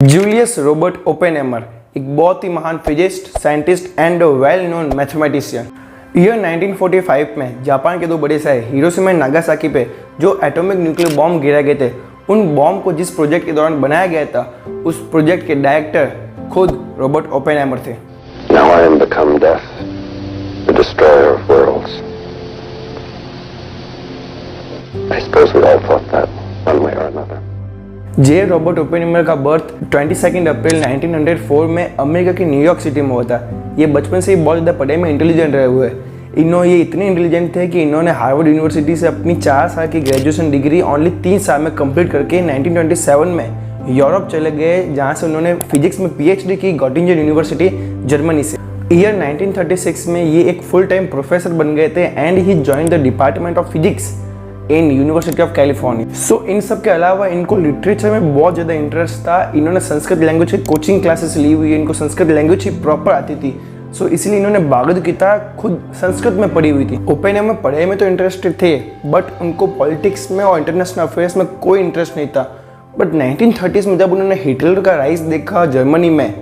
Julius Robert ओपेनहेमर एक बहुत ही महान physicist, scientist and well known mathematician. Year 1945 में जापान के दो बड़े शहर हिरोशिमा एंड नागासाकी पे जो एटॉमिक न्यूक्लियर बॉम्ब गिराए गए थे, उन बॉम्ब को जिस प्रोजेक्ट के दौरान बनाया गया था, उस प्रोजेक्ट के डायरेक्टर खुद रॉबर्ट ओपेनहेमर थे। Now I am become death, the destroyer of worlds. I suppose we all thought that one way or another. J Robert Oppenheimer का बर्थ 22 अप्रैल 1904 में अमेरिका की न्यूयॉर्क सिटी में हुआ था। ये बचपन से ही बहुत ज़्यादा पढ़ाई में इंटेलिजेंट रहे हुए। ये इतने इंटेलिजेंट थे कि इन्होंने हार्वर्ड यूनिवर्सिटी से अपनी 4 साल की ग्रेजुएशन डिग्री ओनली 3 साल में कंप्लीट करके 1927 में यूरोप चले गए, जहाँ से उन्होंने फिजिक्स में पीएचडी की गॉटिंजन यूनिवर्सिटी जर्मनी से। ईयर 1936 में ये एक फुल टाइम प्रोफेसर बन गए थे and he join the department of physics in university of California. So इन सब के अलावा इनको लिटरेचर में बहुत ज़्यादा इंटरेस्ट था। इन्होंने संस्कृत लैंग्वेज की कोचिंग क्लासेस ली हुई है, इनको संस्कृत लैंग्वेज ही प्रॉपर आती थी। सो इसलिए इन्होंने भगवद गीता खुद संस्कृत में पढ़ी हुई थी। ओपेनहेमर पढ़ाई में तो इंटरेस्टेड थे, बट उनको पॉलिटिक्स में और इंटरनेशनल अफेयर्स में कोई इंटरेस्ट नहीं था। बट 1930s में जब उन्होंने हिटलर का राइज देखा जर्मनी में,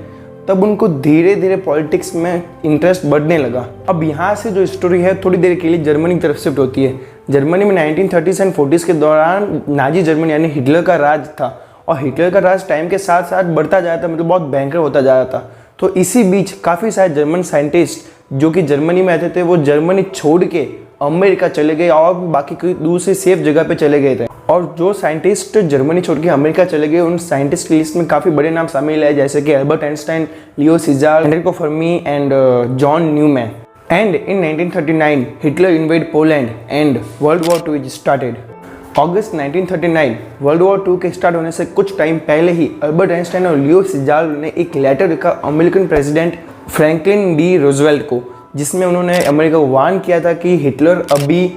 तब उनको धीरे धीरे पॉलिटिक्स में इंटरेस्ट बढ़ने लगा। अब यहाँ से जो स्टोरी है थोड़ी देर के लिए जर्मनी की तरफ शिफ्ट होती है। जर्मनी में 1930s एंड 40s के दौरान नाजी जर्मनी यानी हिटलर का राज था, और हिटलर का राज टाइम के साथ साथ बढ़ता जा रहा था, मतलब बहुत भयंकर होता जा रहा था। तो इसी बीच काफ़ी सारे जर्मन साइंटिस्ट जो कि जर्मनी में आते थे, वो जर्मनी छोड़ के अमेरिका चले गए और बाकी कोई दूसरी सेफ जगह पे चले गए थे। और जो साइंटिस्ट जर्मनी छोड़ के अमेरिका चले गए, उन साइंटिस्ट की लिस्ट में काफ़ी बड़े नाम शामिल है, जैसे कि Albert Einstein, Leo Szilard, Enrico Fermi and John Neumann. And in 1939 Hitler invaded Poland and World War II started. अगस्त 1939 वर्ल्ड वॉर II के स्टार्ट होने से कुछ टाइम पहले ही अल्बर्ट आइंस्टाइन और लियो सीजार ने एक लेटर लिखा American president Franklin D Roosevelt को, जिसमें उन्होंने अमेरिका को वार्न किया था कि हिटलर अभी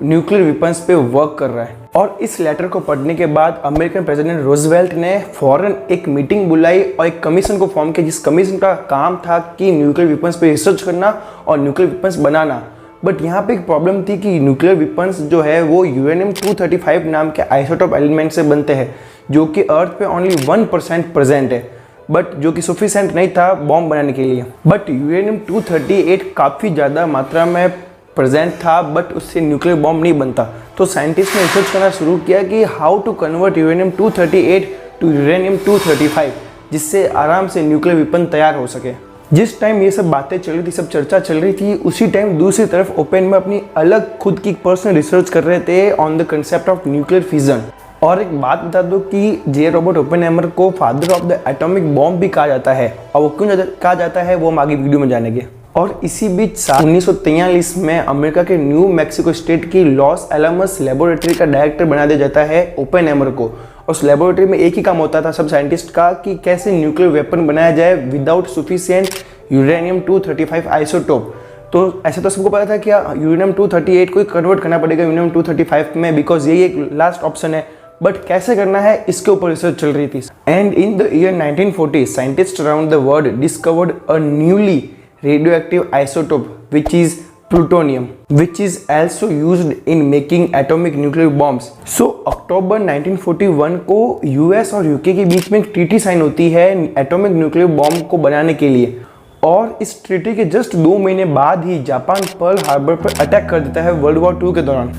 न्यूक्लियर वेपन्स पे वर्क कर रहा है। और इस लेटर को पढ़ने के बाद अमेरिकन प्रेसिडेंट रूजवेल्ट ने फौरन एक मीटिंग बुलाई और एक कमीशन को फॉर्म किया, जिस कमीशन का काम था कि न्यूक्लियर वेपन्स पे रिसर्च करना और न्यूक्लियर वेपन्स बनाना। बट यहाँ पे एक प्रॉब्लम थी कि न्यूक्लियर वेपन्स जो है वो यूरेनियम-235 नाम के आइसोटोप एलिमेंट से बनते हैं, जो कि अर्थ पे ओनली 1% प्रेजेंट है, बट जो कि सफिशिएंट नहीं था बॉम्ब बनाने के लिए। बट यूरेनियम-238 काफ़ी ज़्यादा मात्रा में प्रेजेंट था, बट उससे न्यूक्लियर बॉम्ब नहीं बनता। तो साइंटिस्ट ने रिसर्च करना शुरू किया कि हाउ टू कन्वर्ट यूरेनियम-238 टू यूरेनियम-235, जिससे आराम से न्यूक्लियर वेपन तैयार हो सके। जिस टाइम ये सब बातें चल रही थी, सब चर्चा चल रही थी, उसी टाइम दूसरी तरफ ओपेनहेमर अपनी अलग खुद की पर्सनल रिसर्च कर रहे थे on the concept of nuclear fission. और एक बात बता दो कि जे रॉबर्ट ओपेनहेमर को father of the atomic bomb भी कहा जाता है, और वो क्यों कहा जाता है वो हम आगे वीडियो में जानेंगे। और इसी बीच 1943 में अमेरिका के न्यू मैक्सिको स्टेट की लॉस एलामस लेबोरेटरी का डायरेक्टर बना दिया जाता है ओपेनहेमर को। और उस लेबोरेटरी में एक ही काम होता था सब साइंटिस्ट का कि कैसे न्यूक्लियर वेपन बनाया जाए विदाउट सफिशिएंट यूरेनियम-235 आइसोटोप। तो ऐसा तो सबको पता था कि यूरेनियम-238 को कन्वर्ट करना पड़ेगा यूरेनियम-235 में, बिकॉज यही एक लास्ट ऑप्शन है। बट कैसे करना है इसके ऊपर रिसर्च चल रही थी। And in the year 1940 scientist around the world discovered a newly radioactive isotope which is plutonium, which is also used in making atomic nuclear bombs. So अक्टूबर 1941 को यूएस और यूके के बीच में एक ट्रीटी साइन होती है एटॉमिक न्यूक्लियर बॉम्ब को बनाने के लिए। और इस ट्रीटी के जस्ट 2 महीने बाद ही जापान पर्ल हार्बर पर अटैक कर देता है वर्ल्ड वॉर II के दौरान।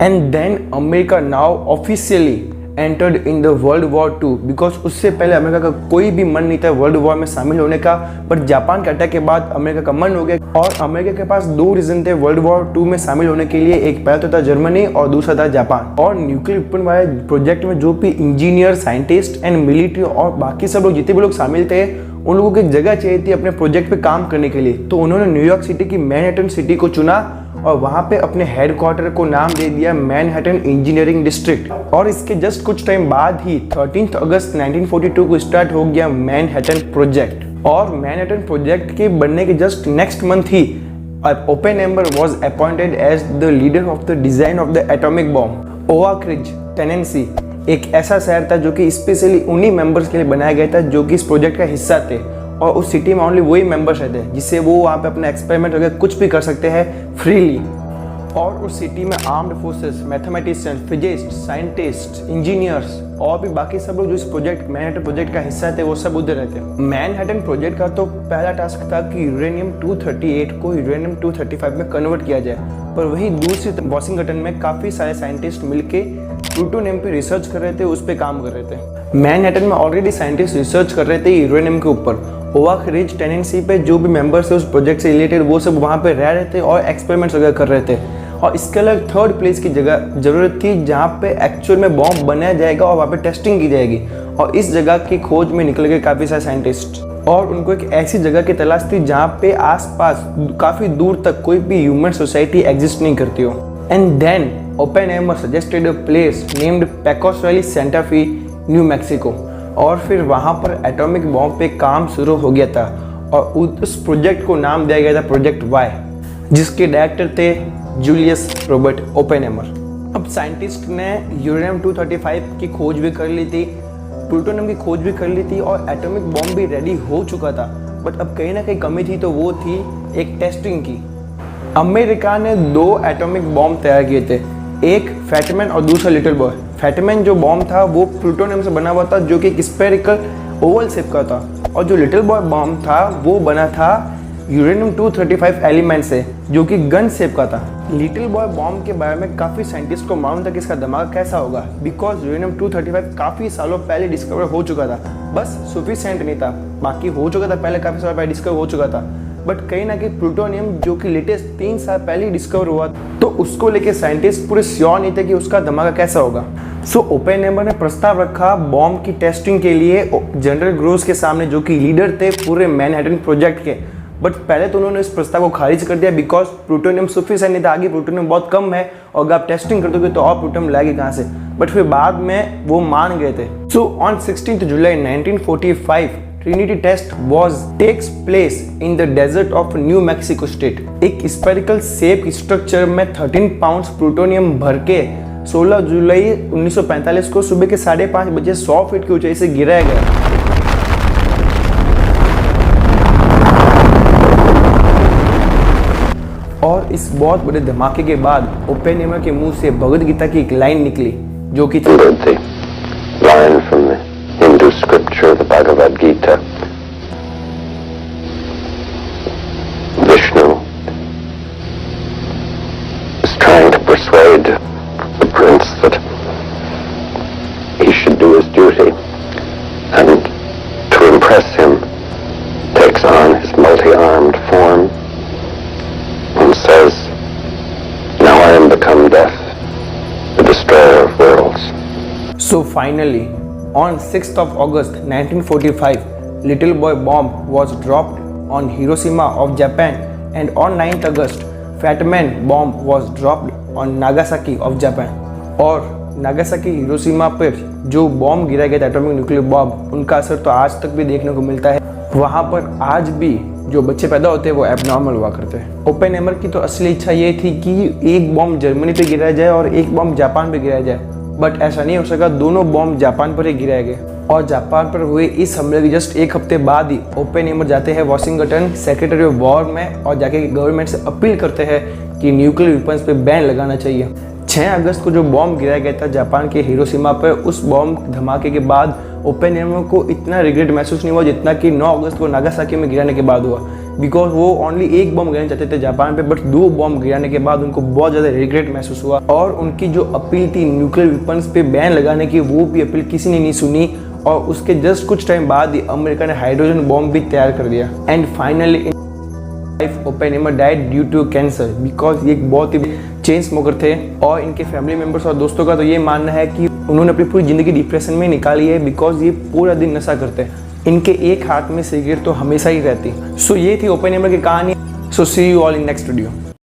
And then America now officially entered in the World War II, because उससे पहले अमेरिका का कोई भी मन नहीं था वर्ल्ड वॉर में शामिल होने का। बट जापान के अटैक के बाद अमेरिका का मन हो गया, और अमेरिका के पास 2 रीजन थे वर्ल्ड वॉर II में शामिल होने के लिए। एक पहला तो था जर्मनी और दूसरा था जापान। और न्यूक्लियर वेपन वाले प्रोजेक्ट में जो भी इंजीनियर, साइंटिस्ट एंड मिलिट्री और बाकी सब लोग जितने भी लोग शामिल थे, उन लोगों को एक जगह चाहिए थी अपने प्रोजेक्ट पे काम करने के लिए। तो उन्होंने न्यूयॉर्क सिटी की मैनहट्टन सिटी को चुना और वहाँ पे अपने हेडक्वार्टर को नाम दे दिया मैनहट्टन इंजीनियरिंग डिस्ट्रिक्ट। और इसके जस्ट कुछ टाइम बाद ही 13 अगस्त 1942 को स्टार्ट हो गया मैनहट्टन प्रोजेक्ट। और मैनहट्टन प्रोजेक्ट के बनने के जस्ट नेक्स्ट मंथ ही Oppenheimer was appointed as the leader of the design of the atomic bomb. Oak Ridge, Tennessee एक ऐसा शहर था जो कि स्पेशली उन्हीं मेंबर्स के लिए बनाया गया था जो कि इस प्रोजेक्ट का हिस्सा थे, और उस सिटी में ओनली वही मेंबर्स रहते हैं, जिससे वो वहाँ पे अपना एक्सपेरिमेंट वगैरह कुछ भी कर सकते हैं फ्रीली। और उस सिटी में armed forces, mathematician, physicist, scientist, engineers और भी बाकी सब लोग जो इस प्रोजेक्ट मैनहट्टन प्रोजेक्ट का हिस्सा थे वो सब उधर रहते हैं। मैनहट्टन प्रोजेक्ट का तो पहला टास्क था कि यूरेनियम 238 को यूरेनियम 235 में कन्वर्ट किया जाए, पर वही दूसरी वॉशिंगटन में काफ़ी सारे साइंटिस्ट मिलके प्लूटोनियम पे रिसर्च कर रहे थे, उस पर काम कर रहे थे। मैनहट्टन में ऑलरेडी साइंटिस्ट रिसर्च कर रहे थे यूरेनियम के ऊपर। ओक रिज टेनेंसी पे जो भी मेंबर्स थे उस प्रोजेक्ट से रिलेटेड वो सब वहाँ पे रह रहे थे और एक्सपेरिमेंट्स वगैरह कर रहे थे। और इसके अलग थर्ड प्लेस की जगह ज़रूरत थी जहाँ पे एक्चुअल में बॉम्ब बनाया जाएगा और वहाँ पे टेस्टिंग की जाएगी। और इस जगह की खोज में निकल गए काफ़ी सारे साइंटिस्ट और उनको एक ऐसी जगह की तलाश थी जहाँ पे आसपास काफ़ी दूर तक कोई भी ह्यूमन सोसाइटी एग्जिस्ट नहीं करती हो। And then Oppenheimer suggested a place named Pecos Valley, Santa Fe, New Mexico. और फिर वहाँ पर एटॉमिक बॉम्ब पे काम शुरू हो गया था और उस प्रोजेक्ट को नाम दिया गया था प्रोजेक्ट वाई, जिसके डायरेक्टर थे जूलियस रॉबर्ट ओपेनहाइमर। अब साइंटिस्ट ने यूरेनियम 235 की खोज भी कर ली थी, प्लूटोनियम की खोज भी कर ली थी और एटॉमिक बॉम्ब भी रेडी हो चुका था। बट अब कहीं ना कहीं कमी थी, तो वो थी एक टेस्टिंग की। अमेरिका ने 2 एटॉमिक बॉम्ब तैयार किए थे, एक फैटमैन और दूसरा लिटिल बॉय। फैटमैन जो बॉम्ब था वो प्लूटोनियम से बना हुआ था जो कि एक स्फेरिकल ओवल शेप का था, और जो लिटिल बॉय बॉम्ब था वो बना था यूरेनियम 235 एलिमेंट से जो कि गन शेप का था। लिटिल बॉय बॉम्ब के बारे में काफ़ी साइंटिस्ट को मालूम था कि इसका दिमाग कैसा होगा, बिकॉज यूरेनियम 235 काफ़ी सालों पहले डिस्कवर हो चुका था, बस सफिशिएंट नहीं था। बाकी हो चुका था पहले, काफ़ी सालों पहले डिस्कवर हो चुका था, बट कहीं ना कहीं प्लूटोनियम जो कि लेटेस्ट 3 साल पहले ही डिस्कवर हुआ, तो उसको लेके साइंटिस्ट पूरे श्योर नहीं थे कि उसका दिमाग कैसा होगा। सो ओपेनहाइमर ने प्रस्ताव रखा बॉम्ब की टेस्टिंग के लिए जनरल ग्रोस के सामने, जो कि लीडर थे पूरे मैनहट्टन प्रोजेक्ट के। बट पहले तो उन्होंने इस प्रस्ताव को खारिज कर दिया बिकॉज प्लूटोनियम सफिशिएंट नहीं था, आगे प्लूटोनियम बहुत कम है और अगर आप टेस्टिंग कर दोगे तो और प्लूटोनियम लाएगी कहाँ से। बट फिर बाद में वो मान गए थे। So on 16 July 1945 Trinity test takes place in the desert of New Mexico state. एक स्पेरिकल शेप स्ट्रक्चर में 13 पाउंड्स प्लूटोनियम भर के 16 जुलाई 1945 को सुबह के 5:30 बजे 100 फीट की ऊंचाई से गिराया गया। और इस बहुत बड़े धमाके के बाद ओपेनहाइमर के मुंह से भगवद गीता की एक लाइन निकली जो कि थी line from the Hindu scripture, the Bhagavad Gita. Vishnu is trying to persuade the prince that he should do his duty, and to impress him takes on his multi-armed form and says, "Now I am become death, the destroyer of worlds." So finally, on 6th of August 1945, Little Boy bomb was dropped on Hiroshima of Japan, and on 9th August, Fat Man bomb was dropped on Nagasaki of Japan. और Nagasaki Hiroshima पर जो bomb गिरा गया था, atomic nuclear bomb, उनका असर तो आज तक भी देखने को मिलता है। वहाँ पर आज भी जो बच्चे पैदा होते हैं वो एबनॉर्मल हुआ करते हैं। ओपेनहाइमर की तो असली इच्छा ये थी कि एक बॉम्ब जर्मनी पे गिराया जाए और एक बॉम्ब जापान पे गिराया जाए, बट ऐसा नहीं हो सका। दोनों बॉम्ब जापान पर ही गिराए गए और जापान पर हुए इस हमले के जस्ट एक हफ्ते बाद ही ओपेनहाइमर जाते हैं वॉशिंगटन सेक्रेटरी ऑफ वॉर में और जाके गवर्नमेंट से अपील करते हैं कि न्यूक्लियर वेपन्स पे बैन लगाना चाहिए। 6 अगस्त को जो बॉम्ब गिराया गया था जापान के हिरोशिमा पर, उस बॉम्ब धमाके के बाद ओपेनहाइमर को इतना रिग्रेट महसूस नहीं हुआ जितना कि 9 अगस्त को नागासाकी में गिराने के बाद हुआ, बिकॉज वो ओनली एक बॉम्ब गिराना चाहते थे जापान पे, बट 2 बॉम्ब गिराने के बाद उनको बहुत ज़्यादा रिग्रेट महसूस हुआ। और उनकी जो अपील थी न्यूक्लियर वेपन्स पे बैन लगाने की, वो भी अपील किसी ने नहीं सुनी और उसके जस्ट कुछ टाइम बाद ही अमेरिका ने हाइड्रोजन बॉम्ब भी तैयार कर दिया। And finally Oppenheimer died due to cancer, because ये एक बहुत ही चेन स्मोकर थे और इनके फैमिली मेम्बर्स और दोस्तों का तो ये मानना है कि उन्होंने अपनी पूरी ज़िंदगी डिप्रेशन में निकाली है, बिकॉज ये पूरा दिन नशा करते हैं। इनके एक हाथ में सिगरेट तो हमेशा ही रहती। सो ये थी ओपेनहाइमर की कहानी। So see you all in next video.